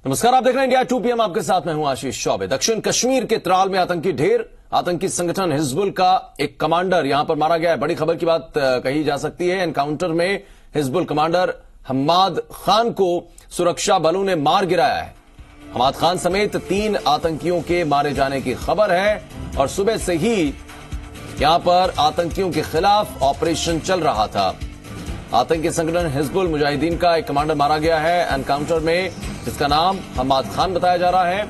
नमस्कार, आप देख रहे हैं इंडिया 2 PM। आपके साथ मैं हूं आशीष चौबे। दक्षिण कश्मीर के त्राल में आतंकी ढेर, आतंकी संगठन हिजबुल का एक कमांडर यहां पर मारा गया है। बड़ी खबर की बात कही जा सकती है। एनकाउंटर में हिजबुल कमांडर हम्माद खान को सुरक्षा बलों ने मार गिराया है। हम्माद खान समेत 3 आतंकियों के मारे जाने की खबर है और सुबह से ही यहां पर आतंकियों के खिलाफ ऑपरेशन चल रहा था। आतंकी संगठन हिजबुल मुजाहिदीन का एक कमांडर मारा गया है एनकाउंटर में, जिसका नाम हम्माद खान बताया जा रहा है।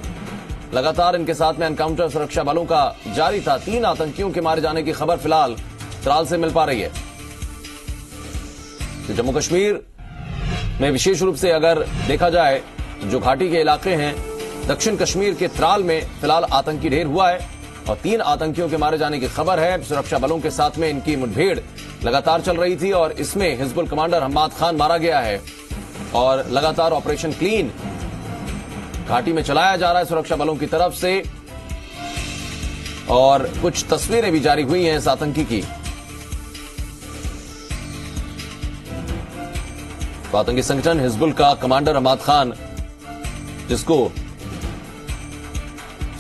लगातार इनके साथ में एनकाउंटर सुरक्षा बलों का जारी था। 3 आतंकियों के मारे जाने की खबर फिलहाल त्राल से मिल पा रही है। तो जम्मू कश्मीर में विशेष रूप से अगर देखा जाए जो घाटी के इलाके हैं, दक्षिण कश्मीर के त्राल में फिलहाल आतंकी ढेर हुआ है और 3 आतंकियों के मारे जाने की खबर है। सुरक्षा बलों के साथ में इनकी मुठभेड़ लगातार चल रही थी और इसमें हिजबुल कमांडर हम्माद खान मारा गया है और लगातार ऑपरेशन क्लीन घाटी में चलाया जा रहा है सुरक्षा बलों की तरफ से। और कुछ तस्वीरें भी जारी हुई हैं इस आतंकी की। तो आतंकी संगठन हिजबुल का कमांडर हम्माद खान, जिसको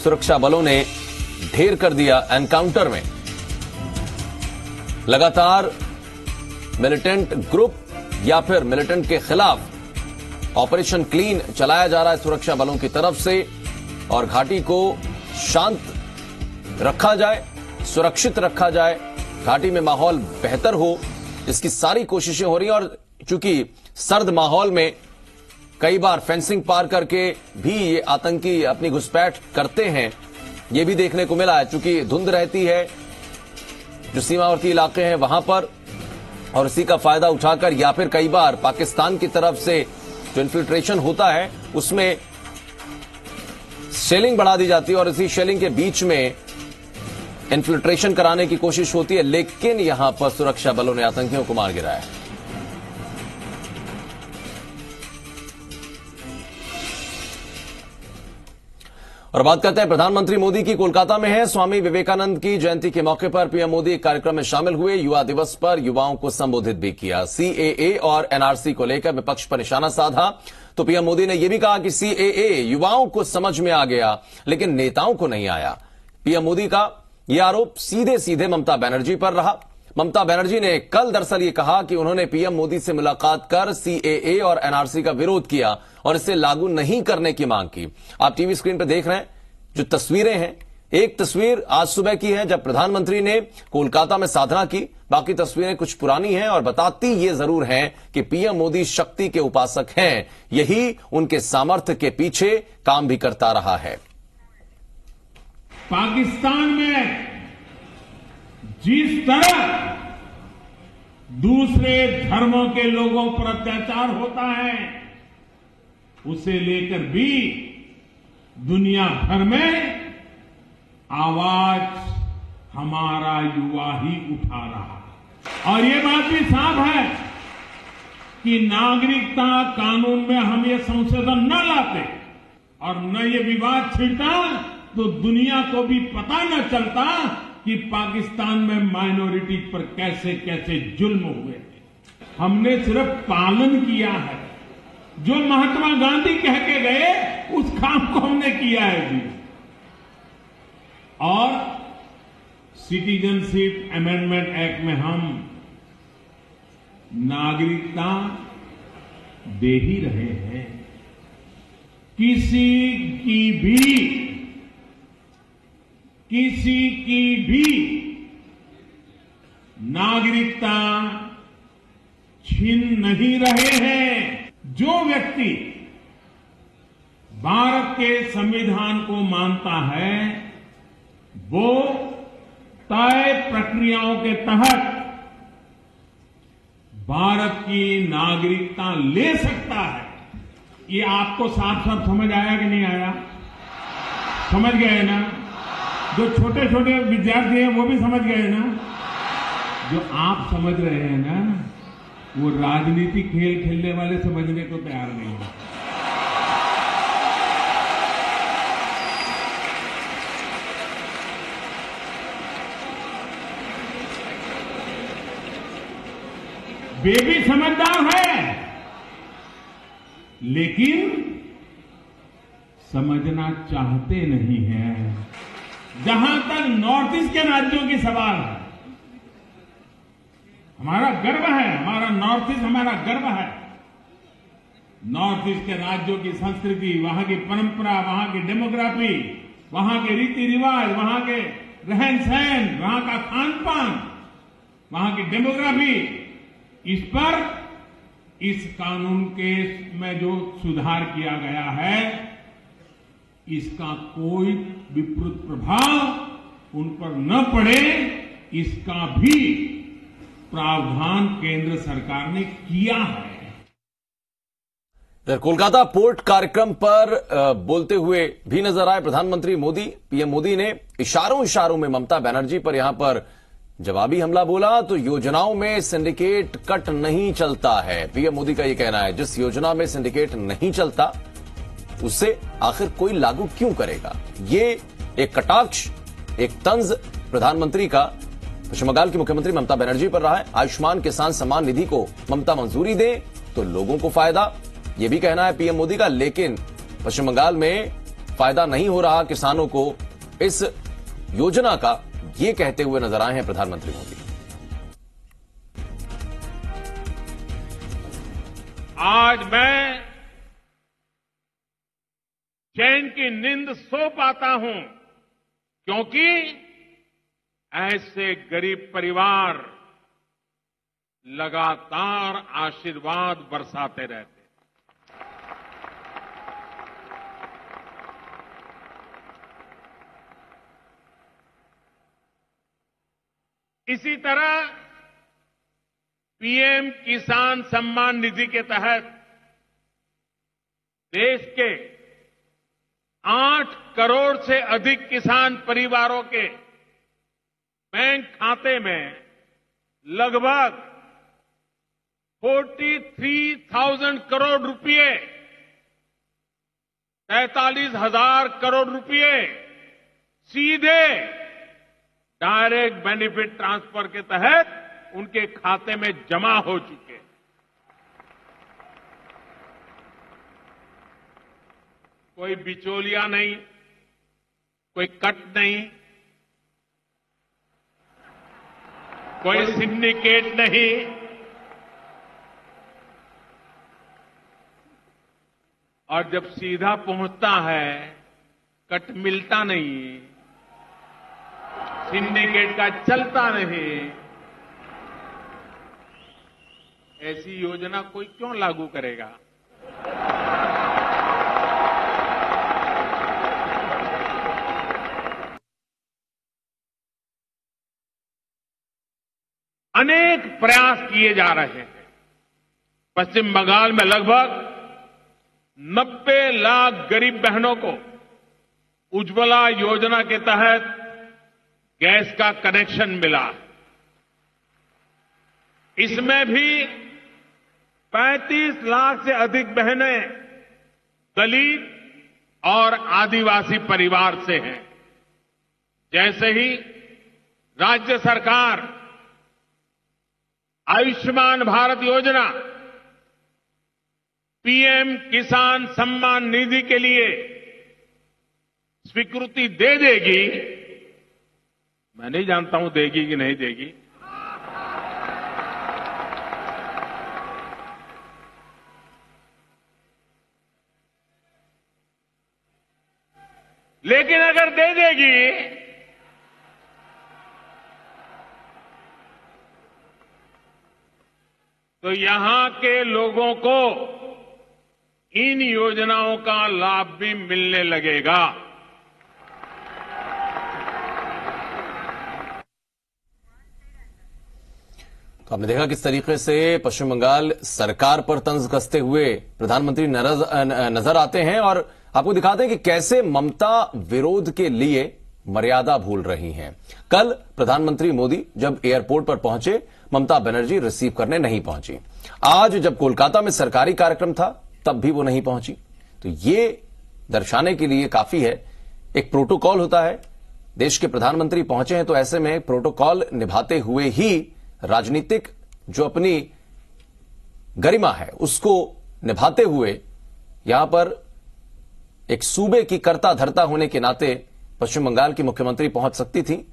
सुरक्षा बलों ने ढेर कर दिया एनकाउंटर में। लगातार मिलिटेंट ग्रुप या फिर मिलिटेंट के खिलाफ ऑपरेशन क्लीन चलाया जा रहा है सुरक्षा बलों की तरफ से और घाटी को शांत रखा जाए, सुरक्षित रखा जाए, घाटी में माहौल बेहतर हो, इसकी सारी कोशिशें हो रही हैं। और चूंकि सर्द माहौल में कई बार फेंसिंग पार करके भी ये आतंकी अपनी घुसपैठ करते हैं, ये भी देखने को मिला है। चूंकि धुंध रहती है जो सीमावर्ती इलाके हैं वहां पर, और इसी का फायदा उठाकर या फिर कई बार पाकिस्तान की तरफ से जो इन्फिल्ट्रेशन होता है उसमें शेलिंग बढ़ा दी जाती है और इसी शेलिंग के बीच में इन्फिल्ट्रेशन कराने की कोशिश होती है। लेकिन यहां पर सुरक्षा बलों ने आतंकियों को मार गिराया है। और बात करते हैं प्रधानमंत्री मोदी की। कोलकाता में है। स्वामी विवेकानंद की जयंती के मौके पर पीएम मोदी एक कार्यक्रम में शामिल हुए। युवा दिवस पर युवाओं को संबोधित भी किया। सीएए और एनआरसी को लेकर विपक्ष पर निशाना साधा तो पीएम मोदी ने यह भी कहा कि सीएए युवाओं को समझ में आ गया लेकिन नेताओं को नहीं आया। पीएम मोदी का यह आरोप सीधे सीधे ममता बनर्जी पर रहा। ममता बनर्जी ने कल दरअसल ये कहा कि उन्होंने पीएम मोदी से मुलाकात कर सीएए और एनआरसी का विरोध किया और इसे लागू नहीं करने की मांग की। आप टीवी स्क्रीन पर देख रहे हैं जो तस्वीरें हैं। एक तस्वीर आज सुबह की है जब प्रधानमंत्री ने कोलकाता में साधना की। बाकी तस्वीरें कुछ पुरानी हैं और बताती ये जरूर हैं कि पीएम मोदी शक्ति के उपासक हैं। यही उनके सामर्थ्य के पीछे काम भी करता रहा है। पाकिस्तान में जिस तरह दूसरे धर्मों के लोगों पर अत्याचार होता है, उसे लेकर भी दुनिया भर में आवाज हमारा युवा ही उठा रहा है। और ये बात भी साफ है कि नागरिकता कानून में हम ये संशोधन न लाते और न ये विवाद छिड़ता तो दुनिया को भी पता न चलता कि पाकिस्तान में माइनॉरिटी पर कैसे कैसे जुल्म हुए। हमने सिर्फ पालन किया है। जो महात्मा गांधी कह के गए उस काम को हमने किया है जी। और सिटीजनशिप अमेंडमेंट एक्ट में हम नागरिकता दे ही रहे हैं। किसी की भी नागरिकता छीन नहीं रहे हैं। जो व्यक्ति भारत के संविधान को मानता है वो तय प्रक्रियाओं के तहत भारत की नागरिकता ले सकता है। ये आपको साफ साफ समझ आया कि नहीं आया? समझ गए ना? जो छोटे छोटे विद्यार्थी हैं वो भी समझ गए ना? जो आप समझ रहे हैं ना, वो राजनीति खेल खेलने वाले समझने को तैयार नहीं है। वे भी समझदार है, लेकिन समझना चाहते नहीं हैं। जहां तक नॉर्थ ईस्ट के राज्यों की सवाल है, हमारा गर्व है, हमारा नॉर्थ ईस्ट हमारा गर्व है। नॉर्थ ईस्ट के राज्यों की संस्कृति, वहां की परंपरा, वहां की डेमोग्राफी, वहां के रीति रिवाज, वहां के रहन सहन, वहां का खान पान, वहां की डेमोग्राफी, इस पर इस कानून के में जो सुधार किया गया है, इसका कोई विपरीत प्रभाव उन पर न पड़े, इसका भी प्रावधान केंद्र सरकार ने किया है। इधर कोलकाता पोर्ट कार्यक्रम पर बोलते हुए भी नजर आए प्रधानमंत्री मोदी। पीएम मोदी ने इशारों में ममता बनर्जी पर यहां पर जवाबी हमला बोला। तो योजनाओं में सिंडिकेट कट नहीं चलता है, पीएम मोदी का यह कहना है। जिस योजना में सिंडिकेट नहीं चलता उसे आखिर कोई लागू क्यों करेगा। ये एक कटाक्ष, एक तंज प्रधानमंत्री का पश्चिम बंगाल की मुख्यमंत्री ममता बनर्जी पर रहा है। आयुष्मान किसान सम्मान निधि को ममता मंजूरी दे तो लोगों को फायदा, यह भी कहना है पीएम मोदी का। लेकिन पश्चिम बंगाल में फायदा नहीं हो रहा किसानों को इस योजना का, ये कहते हुए नजर आए हैं प्रधानमंत्री मोदी। आज मैं चैन की नींद सो पाता हूं क्योंकि ऐसे गरीब परिवार लगातार आशीर्वाद बरसाते रहते। इसी तरह पीएम किसान सम्मान निधि के तहत देश के 8 करोड़ से अधिक किसान परिवारों के बैंक खाते में लगभग 43,000 करोड़ रुपए, 43,000 करोड़ रुपए सीधे डायरेक्ट बेनिफिट ट्रांसफर के तहत उनके खाते में जमा हो चुके। कोई बिचौलिया नहीं, कोई कट नहीं, कोई सिंडिकेट नहीं, और जब सीधा पहुंचता है कट मिलता नहीं, सिंडिकेट का चलता नहीं। ऐसी योजना कोई क्यों लागू करेगा। अनेक प्रयास किए जा रहे हैं। पश्चिम बंगाल में लगभग 90 लाख गरीब बहनों को उज्ज्वला योजना के तहत गैस का कनेक्शन मिला। इसमें भी 35 लाख से अधिक बहनें दलित और आदिवासी परिवार से हैं। जैसे ही राज्य सरकार आयुष्मान भारत योजना, पीएम किसान सम्मान निधि के लिए स्वीकृति दे देगी, मैं नहीं जानता हूं देगी कि नहीं देगी, लेकिन अगर दे देगी तो यहां के लोगों को इन योजनाओं का लाभ भी मिलने लगेगा। तो आपने देखा किस तरीके से पश्चिम बंगाल सरकार पर तंज कसते हुए प्रधानमंत्री नजर आते हैं, और आपको दिखाते हैं कि कैसे ममता विरोध के लिए मर्यादा भूल रही हैं। कल प्रधानमंत्री मोदी जब एयरपोर्ट पर पहुंचे, ममता बनर्जी रिसीव करने नहीं पहुंची। आज जब कोलकाता में सरकारी कार्यक्रम था तब भी वो नहीं पहुंची। तो ये दर्शाने के लिए काफी है, एक प्रोटोकॉल होता है, देश के प्रधानमंत्री पहुंचे हैं तो ऐसे में प्रोटोकॉल निभाते हुए ही राजनीतिक जो अपनी गरिमा है उसको निभाते हुए यहां पर एक सूबे की कर्ता धर्ता होने के नाते पश्चिम बंगाल की मुख्यमंत्री पहुंच सकती थी,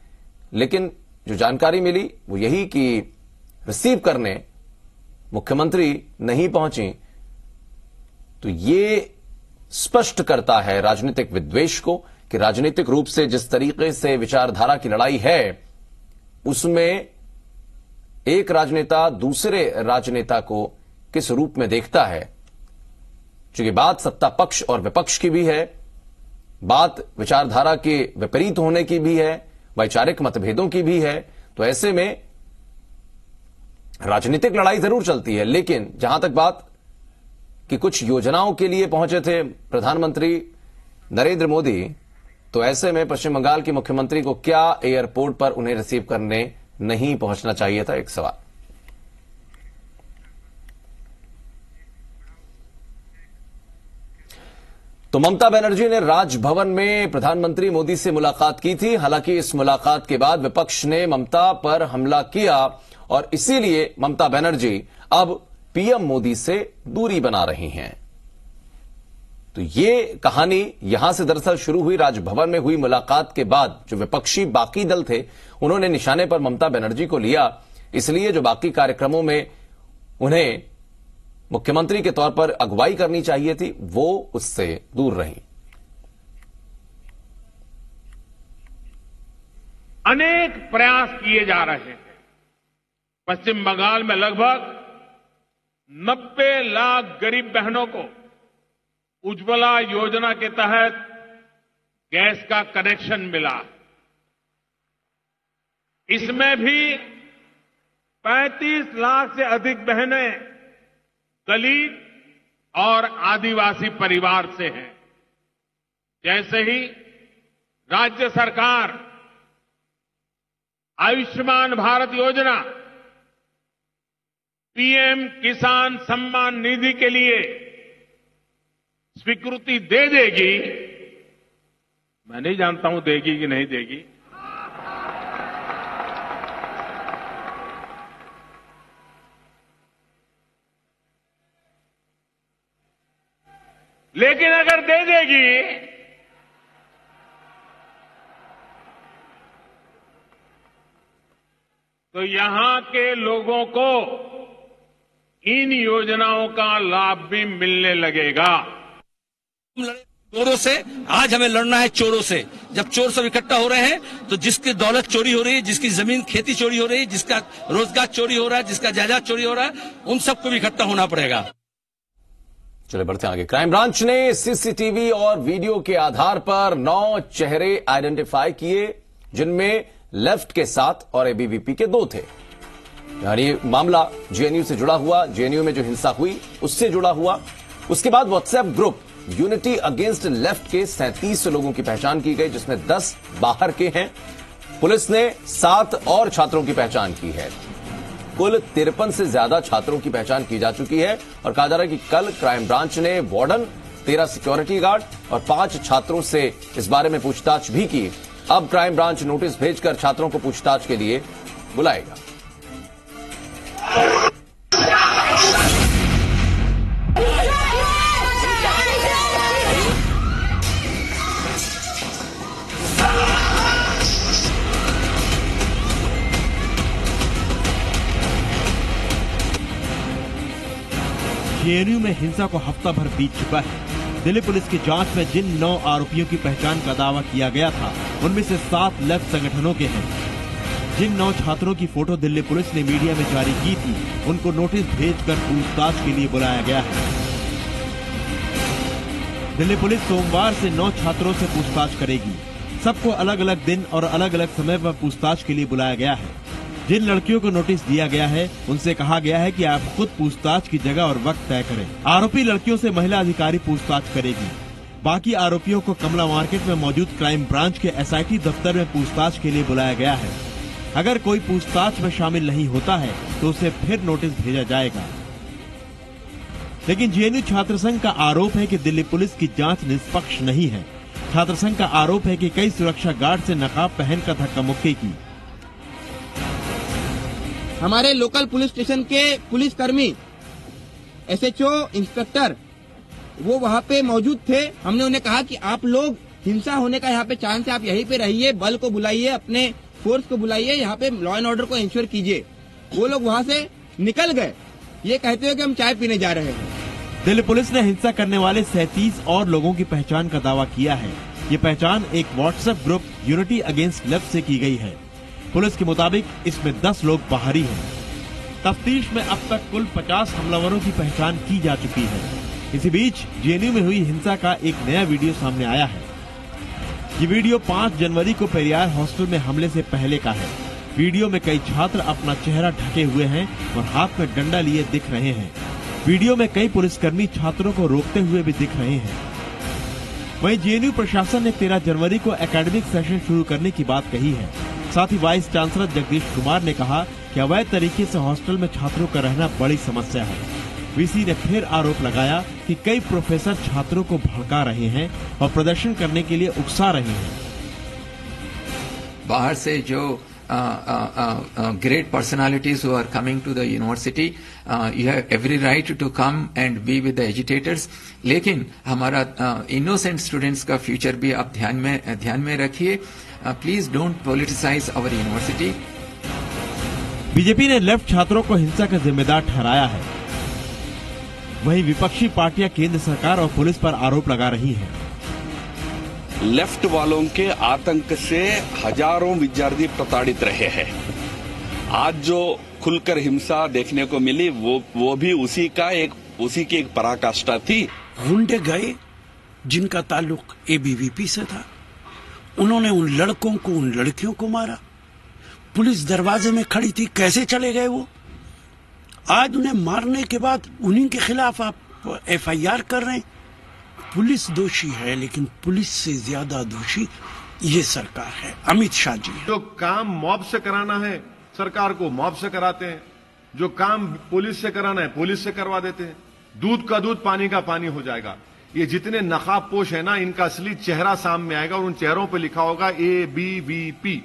लेकिन जो जानकारी मिली वो यही कि रिसीव करने मुख्यमंत्री नहीं पहुंची। तो ये स्पष्ट करता है राजनीतिक विद्वेष को कि राजनीतिक रूप से जिस तरीके से विचारधारा की लड़ाई है उसमें एक राजनेता दूसरे राजनेता को किस रूप में देखता है। क्योंकि बात सत्ता पक्ष और विपक्ष की भी है, बात विचारधारा के विपरीत होने की भी है, वैचारिक मतभेदों की भी है। तो ऐसे में राजनीतिक लड़ाई जरूर चलती है, लेकिन जहां तक बात कि कुछ योजनाओं के लिए पहुंचे थे प्रधानमंत्री नरेंद्र मोदी, तो ऐसे में पश्चिम बंगाल की मुख्यमंत्री को क्या एयरपोर्ट पर उन्हें रिसीव करने नहीं पहुंचना चाहिए था, एक सवाल। तो ममता बनर्जी ने राजभवन में प्रधानमंत्री मोदी से मुलाकात की थी। हालांकि इस मुलाकात के बाद विपक्ष ने ममता पर हमला किया और इसीलिए ममता बनर्जी अब पीएम मोदी से दूरी बना रही हैं। तो ये कहानी यहां से दरअसल शुरू हुई। राजभवन में हुई मुलाकात के बाद जो विपक्षी बाकी दल थे उन्होंने निशाने पर ममता बनर्जी को लिया, इसलिए जो बाकी कार्यक्रमों में उन्हें मुख्यमंत्री के तौर पर अगुवाई करनी चाहिए थी वो उससे दूर रही। अनेक प्रयास किए जा रहे हैं। पश्चिम बंगाल में लगभग 90 लाख गरीब बहनों को उज्ज्वला योजना के तहत गैस का कनेक्शन मिला। इसमें भी 35 लाख से अधिक बहनें दलित और आदिवासी परिवार से हैं। जैसे ही राज्य सरकार आयुष्मान भारत योजना, पीएम किसान सम्मान निधि के लिए स्वीकृति दे देगी, मैं नहीं जानता हूं देगी कि नहीं देगी, लेकिन अगर दे देगी तो यहां के लोगों को इन योजनाओं का लाभ भी मिलने लगेगा। चोरों से आज हमें लड़ना है, चोरों से। जब चोर सब इकट्ठा हो रहे हैं तो जिसकी दौलत चोरी हो रही है, जिसकी जमीन खेती चोरी हो रही है, जिसका रोजगार चोरी हो रहा है, जिसका जायदाद चोरी हो रहा है, उन सबको भी इकट्ठा होना पड़ेगा। चले बढ़ते हैं आगे। क्राइम ब्रांच ने सीसीटीवी और वीडियो के आधार पर 9 चेहरे आइडेंटिफाई किए, जिनमें लेफ्ट के 7 और एबीवीपी के 2 थे। यानी मामला जेएनयू से जुड़ा हुआ, जेएनयू में जो हिंसा हुई उससे जुड़ा हुआ। उसके बाद WhatsApp group unity against left के 37 लोगों की पहचान की गई, जिसमें 10 बाहर के हैं। पुलिस ने 7 और छात्रों की पहचान की है। कुल 53 से ज्यादा छात्रों की पहचान की जा चुकी है और कहा जा रहा है कि कल क्राइम ब्रांच ने वार्डन, 13 सिक्योरिटी गार्ड और 5 छात्रों से इस बारे में पूछताछ भी की। अब क्राइम ब्रांच नोटिस भेजकर छात्रों को पूछताछ के लिए बुलाएगा। जेएनयू में हिंसा को हफ्ता भर बीत चुका है। दिल्ली पुलिस की जांच में जिन 9 आरोपियों की पहचान का दावा किया गया था उनमें से 7 लेफ्ट संगठनों के हैं। जिन 9 छात्रों की फोटो दिल्ली पुलिस ने मीडिया में जारी की थी उनको नोटिस भेजकर पूछताछ के लिए बुलाया गया है। दिल्ली पुलिस सोमवार से 9 छात्रों से पूछताछ करेगी। सबको अलग अलग दिन और अलग अलग समय पर पूछताछ के लिए बुलाया गया है। जिन लड़कियों को नोटिस दिया गया है उनसे कहा गया है कि आप खुद पूछताछ की जगह और वक्त तय करें। आरोपी लड़कियों से महिला अधिकारी पूछताछ करेगी। बाकी आरोपियों को कमला मार्केट में मौजूद क्राइम ब्रांच के एसआईटी दफ्तर में पूछताछ के लिए बुलाया गया है। अगर कोई पूछताछ में शामिल नहीं होता है तो उसे फिर नोटिस भेजा जाएगा। लेकिन जेएनयू छात्र संघ का आरोप है कि दिल्ली पुलिस की जांच निष्पक्ष नहीं है। छात्र संघ का आरोप है कि कई सुरक्षा गार्ड से नकाब पहनकर धक्का मुक्की की। हमारे लोकल पुलिस स्टेशन के पुलिसकर्मी, एसएचओ, इंस्पेक्टर वो वहाँ पे मौजूद थे। हमने उन्हें कहा कि आप लोग हिंसा होने का यहाँ पे चांस है, आप यहीं पे रहिए, बल को बुलाइए, अपने फोर्स को बुलाइए, यहाँ पे लॉ एंड ऑर्डर को इंश्योर कीजिए। वो लोग वहाँ से निकल गए ये कहते हुए कि हम चाय पीने जा रहे हैं। दिल्ली पुलिस ने हिंसा करने वाले 37 और लोगों की पहचान का दावा किया है। ये पहचान एक WhatsApp group unity against left से की गई है। पुलिस के मुताबिक इसमें 10 लोग बाहरी हैं। तफ्तीश में अब तक कुल 50 हमलावरों की पहचान की जा चुकी है। इसी बीच जेएनयू में हुई हिंसा का एक नया वीडियो सामने आया है। ये वीडियो 5 जनवरी को पेरियार हॉस्टल में हमले से पहले का है। वीडियो में कई छात्र अपना चेहरा ढके हुए हैं और हाथ में डंडा लिए दिख रहे हैं। वीडियो में कई पुलिसकर्मी छात्रों को रोकते हुए भी दिख रहे हैं। वहीं जेएनयू प्रशासन ने 13 जनवरी को एकेडमिक सेशन शुरू करने की बात कही है। साथ ही वाइस चांसलर जगदीश कुमार ने कहा कि अवैध तरीके से हॉस्टल में छात्रों का रहना बड़ी समस्या है। वीसी ने फिर आरोप लगाया कि कई प्रोफेसर छात्रों को भड़का रहे हैं और प्रदर्शन करने के लिए उकसा रहे हैं। बाहर से जो great personalities who are coming to the university, you have every right to come and be with the agitators. लेकिन हमारा innocent students का future भी आप ध्यान में रखिए. Please don't politicize our university. BJP ने लेफ्ट छात्रों को हिंसा का जिम्मेदार ठहराया है। वहीं विपक्षी पार्टियां केंद्र सरकार और पुलिस पर आरोप लगा रही हैं। लेफ्ट वालों के आतंक से हजारों विद्यार्थी प्रताड़ित रहे हैं। आज जो खुलकर हिंसा देखने को मिली वो भी उसी की एक पराकाष्ठा थी। गुंडे गए जिनका ताल्लुक एबीवीपी से था, उन्होंने उन लड़कों को उन लड़कियों को मारा। पुलिस दरवाजे में खड़ी थी, कैसे चले गए वो? आज उन्हें मारने के बाद उन्हीं के खिलाफ आप एफआईआर कर रहे हैं। पुलिस दोषी है, लेकिन पुलिस से ज्यादा दोषी ये सरकार है, अमित शाह जी। जो काम मॉब से कराना है सरकार को मॉब से कराते हैं, जो काम पुलिस से कराना है पुलिस से करवा देते हैं। दूध का दूध पानी का पानी हो जाएगा। ये जितने नकाबपोश है ना, इनका असली चेहरा सामने आएगा और उन चेहरों पे लिखा होगा ABVP।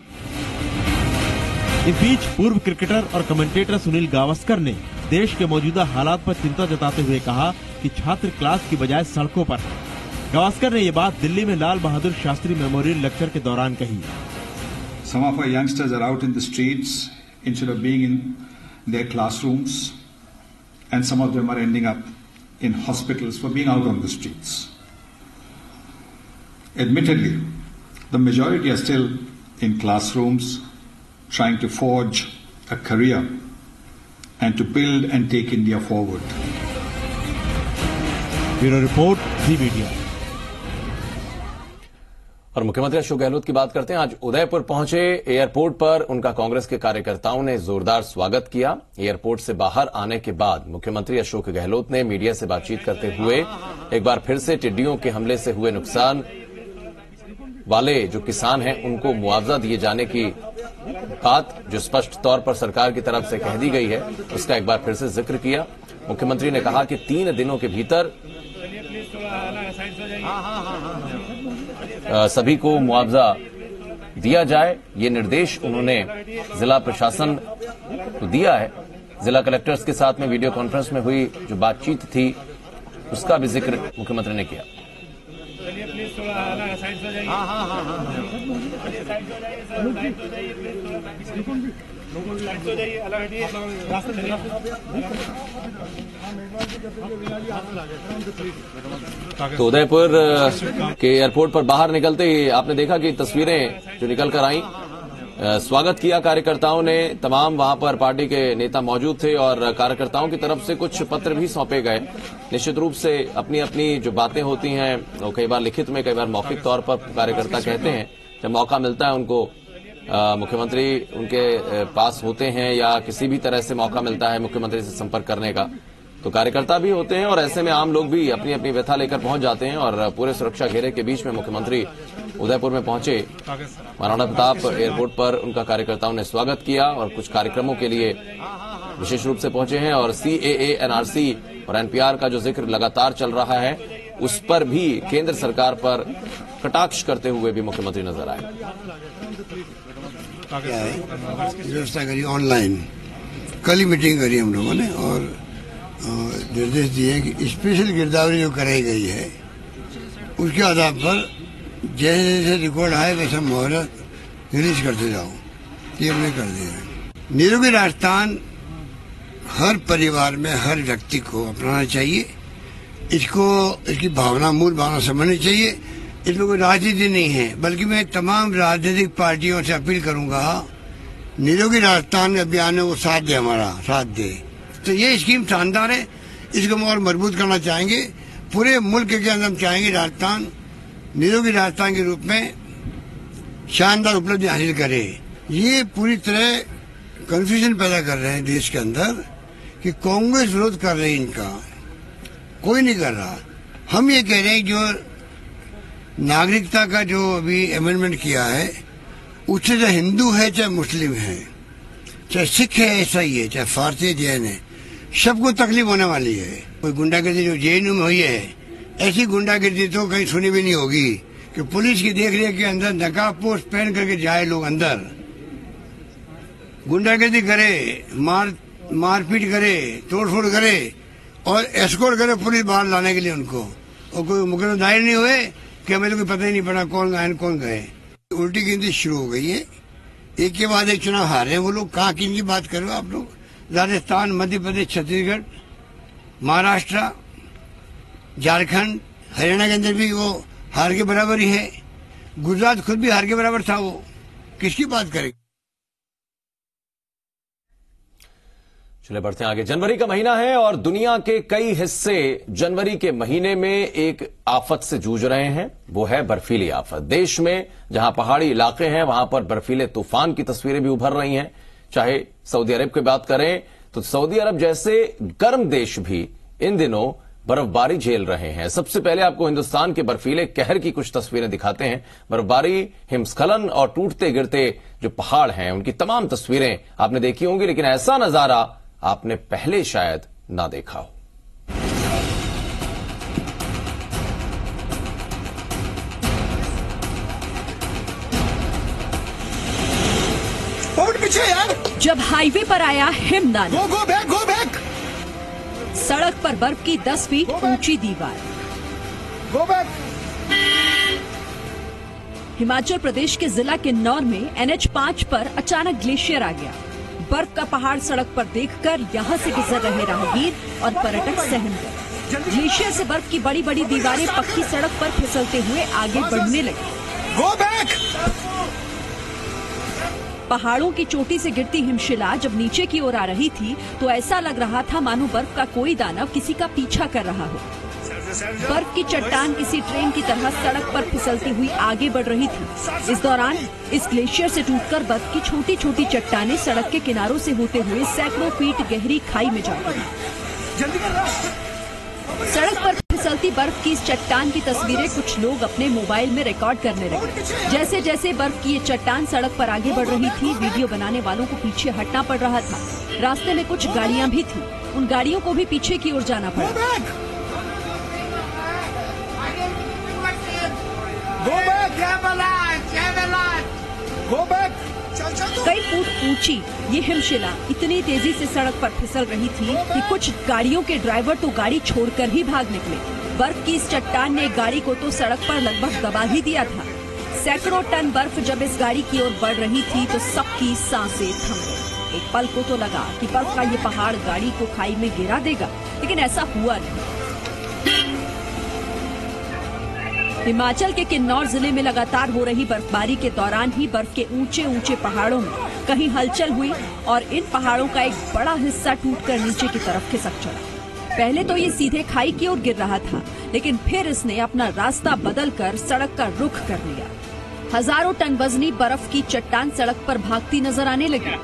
इस बीच पूर्व क्रिकेटर और कमेंटेटर सुनील गावस्कर ने देश के मौजूदा हालात पर चिंता जताते हुए कहा कि छात्र क्लास की बजाय सड़कों पर हैं। गावस्कर ने ये बात दिल्ली में लाल बहादुर शास्त्री मेमोरियल लेक्चर के दौरान कही। Some of our youngsters are out in the streets instead of being in their classrooms, and some of them are ending up in hospitals for being out on the streets. Admittedly, the majority are still in classrooms, trying to forge a career and to build and take India forward. Bureau report, Zee Media. और मुख्यमंत्री अशोक गहलोत की बात करते हैं। आज उदयपुर पहुंचे। Airport पर उनका कांग्रेस के कार्यकर्ताओं ने जोरदार स्वागत किया। एयरपोर्ट से बाहर आने के बाद मुख्यमंत्री अशोक गहलोत ने मीडिया से बातचीत करते हुए एक बार फिर से टिड्डियों के हमले से हुए नुकसान वाले जो किसान हैं उनको मुआवजा दिए जाने की बात जो स्पष्ट तौर पर सरकार की तरफ से कह दी गई है उसका एक बार फिर से जिक्र किया। मुख्यमंत्री ने कहा कि 3 दिनों के भीतर सभी को मुआवजा दिया जाए। ये निर्देश उन्होंने जिला प्रशासन को दिया है। जिला कलेक्टर्स के साथ में वीडियो कॉन्फ्रेंस में हुई जो बातचीत थी उसका भी जिक्र मुख्यमंत्री ने किया। तो उदयपुर के एयरपोर्ट पर बाहर निकलते ही आपने देखा कि तस्वीरें जो निकल कर आई, स्वागत किया कार्यकर्ताओं ने। तमाम वहां पर पार्टी के नेता मौजूद थे और कार्यकर्ताओं की तरफ से कुछ पत्र भी सौंपे गए। निश्चित रूप से अपनी अपनी जो बातें होती हैं वो कई बार लिखित में, कई बार मौखिक तौर पर कार्यकर्ता कहते हैं। जब मौका मिलता है उनको मुख्यमंत्री उनके पास होते हैं या किसी भी तरह से मौका मिलता है मुख्यमंत्री से संपर्क करने का, तो कार्यकर्ता भी होते हैं और ऐसे में आम लोग भी अपनी अपनी व्यथा लेकर पहुंच जाते हैं। और पूरे सुरक्षा घेरे के बीच में मुख्यमंत्री उदयपुर में पहुंचे। महाराणा प्रताप एयरपोर्ट पर उनका कार्यकर्ताओं ने स्वागत किया और कुछ कार्यक्रमों के लिए विशेष रूप से पहुंचे हैं। और CAA, NRC और NPR का जो जिक्र लगातार चल रहा है उस पर भी केंद्र सरकार पर कटाक्ष करते हुए भी मुख्यमंत्री नजर आए। व्यवस्था करी ऑनलाइन, कल ही मीटिंग करी हम लोगों ने और निर्देश दिए हैं कि स्पेशल गिरदावरी जो कराई गई है उसके आधार पर जैसे जैसे रिकॉर्ड आए वैसा मुहूर्त रिलीज करते जाओ, ये हमने कर दिया। निरोगी राजस्थान हर परिवार में हर व्यक्ति को अपनाना चाहिए, इसकी भावना, मूल भावना समझनी चाहिए। इसमें कोई राजनीति नहीं है, बल्कि मैं तमाम राजनीतिक पार्टियों से अपील करूंगा निरोगी राजस्थान अभियान में वो साथ दे, हमारा साथ दे। तो ये स्कीम शानदार है, इसको हम और मजबूत करना चाहेंगे। पूरे मुल्क के अंदर हम चाहेंगे राजस्थान निरोगी राजस्थान के रूप में शानदार उपलब्धि हासिल करे। ये पूरी तरह कंफ्यूजन पैदा कर रहे हैं देश के अंदर कि कांग्रेस विरोध कर रही है, इनका कोई नहीं कर रहा। हम ये कह रहे हैं जो नागरिकता का जो अभी अमेंडमेंट किया है उससे चाहे हिंदू है चाहे मुस्लिम है चाहे सिख है, ऐसा ही है, चाहे फारसी जैन है, सबको तकलीफ होने वाली है। कोई गुंडागर्दी जो जेएनयू में हुई है, ऐसी गुंडागर्दी तो कहीं सुनी भी नहीं होगी कि पुलिस की देखरेख के अंदर नकाब पोश पहन करके जाए लोग अंदर, गुंडागर्दी करे, मारपीट करे, तोड़फोड़ करे और एस्कॉर्ट करे पुलिस बाहर लाने के लिए उनको, और कोई मुकदमा दायर नहीं हुए कि हमें तो कोई पता ही नहीं पड़ा कौन गए कौन गए। उल्टी गिनती शुरू हो गई है, एक के बाद एक चुनाव हारे हैं वो लोग। कहाँ किन की बात कर रहे हो आप लोग? राजस्थान, मध्य प्रदेश, छत्तीसगढ़, महाराष्ट्र, झारखंड, हरियाणा के अंदर भी वो हार के बराबर ही है। गुजरात खुद भी हार के बराबर था, वो किसकी बात करेगा? चलिए बढ़ते हैं आगे। जनवरी का महीना है और दुनिया के कई हिस्से जनवरी के महीने में एक आफत से जूझ रहे हैं, वो है बर्फीली आफत। देश में जहां पहाड़ी इलाके हैं वहां पर बर्फीले तूफान की तस्वीरें भी उभर रही हैं। चाहे सऊदी अरब की बात करें तो सऊदी अरब जैसे गर्म देश भी इन दिनों बर्फबारी झेल रहे हैं। सबसे पहले आपको हिंदुस्तान के बर्फीले कहर की कुछ तस्वीरें दिखाते हैं। बर्फबारी, हिमस्खलन और टूटते गिरते जो पहाड़ हैं उनकी तमाम तस्वीरें आपने देखी होंगी, लेकिन ऐसा नजारा आपने पहले शायद ना देखा हो। पीछे यार। जब हाईवे पर आया हिमदान, गो बैक। सड़क पर बर्फ की 10 फीट ऊंची दीवार। Go back. हिमाचल प्रदेश के जिला किन्नौर में NH5 पर अचानक ग्लेशियर आ गया। बर्फ का पहाड़ सड़क पर देखकर यहां से गुजर रहे राहगीर और पर्यटक सहम गए। ग्लेशियर से बर्फ की बड़ी बड़ी दीवारें पक्की सड़क पर फिसलते हुए आगे बढ़ने लगी। Go back. पहाड़ों की चोटी से गिरती हिमशिला जब नीचे की ओर आ रही थी तो ऐसा लग रहा था मानो बर्फ का कोई दानव किसी का पीछा कर रहा हो। बर्फ की चट्टान किसी ट्रेन की तरह सड़क पर फिसलती हुई आगे बढ़ रही थी। इस दौरान इस ग्लेशियर से टूटकर बर्फ की छोटी छोटी चट्टानें सड़क के किनारों से होते हुए सैकड़ों फीट गहरी खाई में जा गई। सड़क पर फिसलती बर्फ की इस चट्टान की तस्वीरें कुछ लोग अपने मोबाइल में रिकॉर्ड करने लगे। जैसे जैसे बर्फ की ये चट्टान सड़क पर आगे बढ़ रही थी, वीडियो बनाने वालों को पीछे हटना पड़ रहा था। रास्ते में कुछ गाड़ियां भी थी, उन गाड़ियों को भी पीछे की ओर जाना पड़ा। कई फुट ऊंची ये हिमशिला इतनी तेजी से सड़क पर फिसल रही थी कि कुछ गाड़ियों के ड्राइवर तो गाड़ी छोड़कर ही भाग निकले। बर्फ की इस चट्टान ने गाड़ी को तो सड़क पर लगभग दबा ही दिया था। सैकड़ों टन बर्फ जब इस गाड़ी की ओर बढ़ रही थी तो सबकी सांसें थम गई। एक पल को तो लगा कि बर्फ का ये पहाड़ गाड़ी को खाई में गिरा देगा, लेकिन ऐसा हुआ नहीं। हिमाचल के किन्नौर जिले में लगातार हो रही बर्फबारी के दौरान ही बर्फ के ऊंचे ऊंचे पहाड़ों में कहीं हलचल हुई और इन पहाड़ों का एक बड़ा हिस्सा टूटकर नीचे की तरफ खिसक चला। पहले तो ये सीधे खाई की ओर गिर रहा था, लेकिन फिर इसने अपना रास्ता बदलकर सड़क का रुख कर लिया। हजारों टन वजनी बर्फ की चट्टान सड़क पर भागती नजर आने लगी।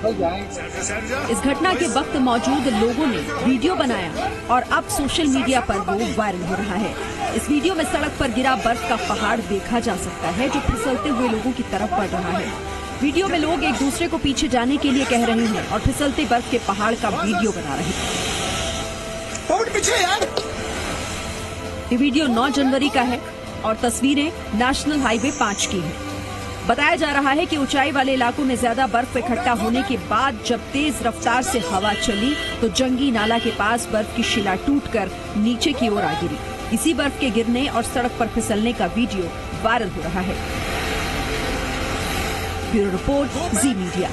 इस घटना के वक्त मौजूद लोगों ने वीडियो बनाया और अब सोशल मीडिया पर वो वायरल हो रहा है। इस वीडियो में सड़क पर गिरा बर्फ का पहाड़ देखा जा सकता है जो फिसलते हुए लोगों की तरफ बढ़ रहा है। वीडियो में लोग एक दूसरे को पीछे जाने के लिए कह रहे हैं और फिसलते बर्फ के पहाड़ का वीडियो बना रहे हैं। पीछे यार। ये वीडियो 9 जनवरी का है और तस्वीरें नेशनल हाईवे 5 की है। बताया जा रहा है कि ऊंचाई वाले इलाकों में ज्यादा बर्फ इकट्ठा होने के बाद जब तेज रफ्तार से हवा चली तो जंगी नाला के पास बर्फ की शिला टूटकर नीचे की ओर आ गिरी। इसी बर्फ के गिरने और सड़क पर फिसलने का वीडियो वायरल हो रहा है। Bureau report, Zee media.